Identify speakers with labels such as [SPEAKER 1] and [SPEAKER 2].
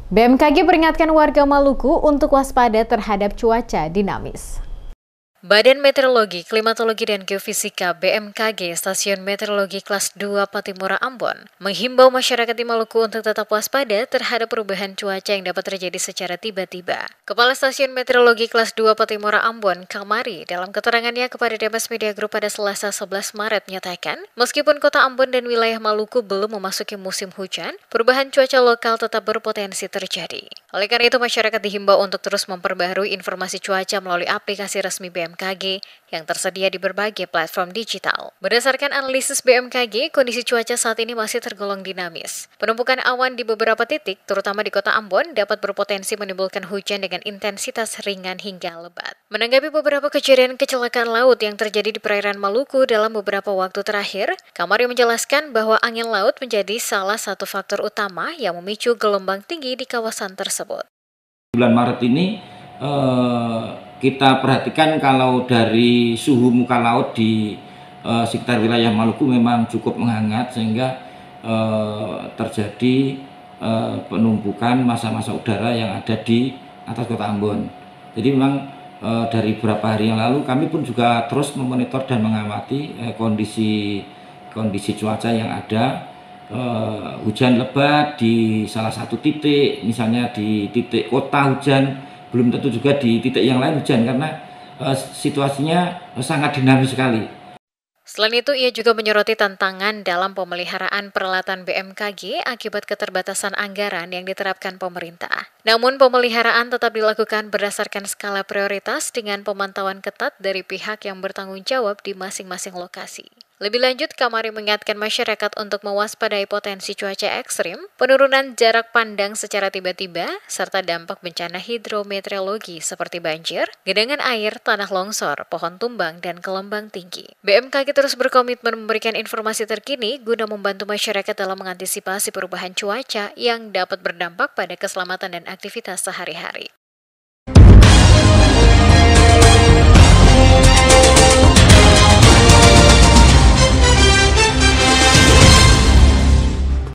[SPEAKER 1] BMKG peringatkan warga Maluku untuk waspada terhadap cuaca dinamis. Badan Meteorologi, Klimatologi, dan Geofisika (BMKG) Stasiun Meteorologi Kelas 2 Patimura Ambon menghimbau masyarakat di Maluku untuk tetap waspada terhadap perubahan cuaca yang dapat terjadi secara tiba-tiba. Kepala Stasiun Meteorologi Kelas 2 Patimura Ambon, Kamari, dalam keterangannya kepada Demes Media Group pada Selasa 11 Maret menyatakan, meskipun kota Ambon dan wilayah Maluku belum memasuki musim hujan, perubahan cuaca lokal tetap berpotensi terjadi. Oleh karena itu, masyarakat dihimbau untuk terus memperbaharui informasi cuaca melalui aplikasi resmi BMKG yang tersedia di berbagai platform digital. Berdasarkan analisis BMKG, kondisi cuaca saat ini masih tergolong dinamis. Penumpukan awan di beberapa titik, terutama di kota Ambon, dapat berpotensi menimbulkan hujan dengan intensitas ringan hingga lebat. Menanggapi beberapa kejadian kecelakaan laut yang terjadi di perairan Maluku dalam beberapa waktu terakhir, Kamari menjelaskan bahwa angin laut menjadi salah satu faktor utama yang memicu gelombang tinggi di kawasan tersebut.
[SPEAKER 2] Bulan Maret ini kita perhatikan kalau dari suhu muka laut di sekitar wilayah Maluku memang cukup menghangat sehingga terjadi penumpukan massa-massa udara yang ada di atas kota Ambon. Jadi memang dari beberapa hari yang lalu kami pun juga terus memonitor dan mengamati kondisi cuaca yang ada. Hujan lebat di salah satu titik, misalnya di titik kota hujan, belum tentu juga di titik yang lain hujan karena situasinya sangat dinamis sekali.
[SPEAKER 1] Selain itu, ia juga menyoroti tantangan dalam pemeliharaan peralatan BMKG akibat keterbatasan anggaran yang diterapkan pemerintah. Namun, pemeliharaan tetap dilakukan berdasarkan skala prioritas dengan pemantauan ketat dari pihak yang bertanggung jawab di masing-masing lokasi. Lebih lanjut, Kamari mengingatkan masyarakat untuk mewaspadai potensi cuaca ekstrim, penurunan jarak pandang secara tiba-tiba, serta dampak bencana hidrometeorologi seperti banjir, genangan air, tanah longsor, pohon tumbang, dan gelombang tinggi. BMKG terus berkomitmen memberikan informasi terkini guna membantu masyarakat dalam mengantisipasi perubahan cuaca yang dapat berdampak pada keselamatan dan aktivitas sehari-hari.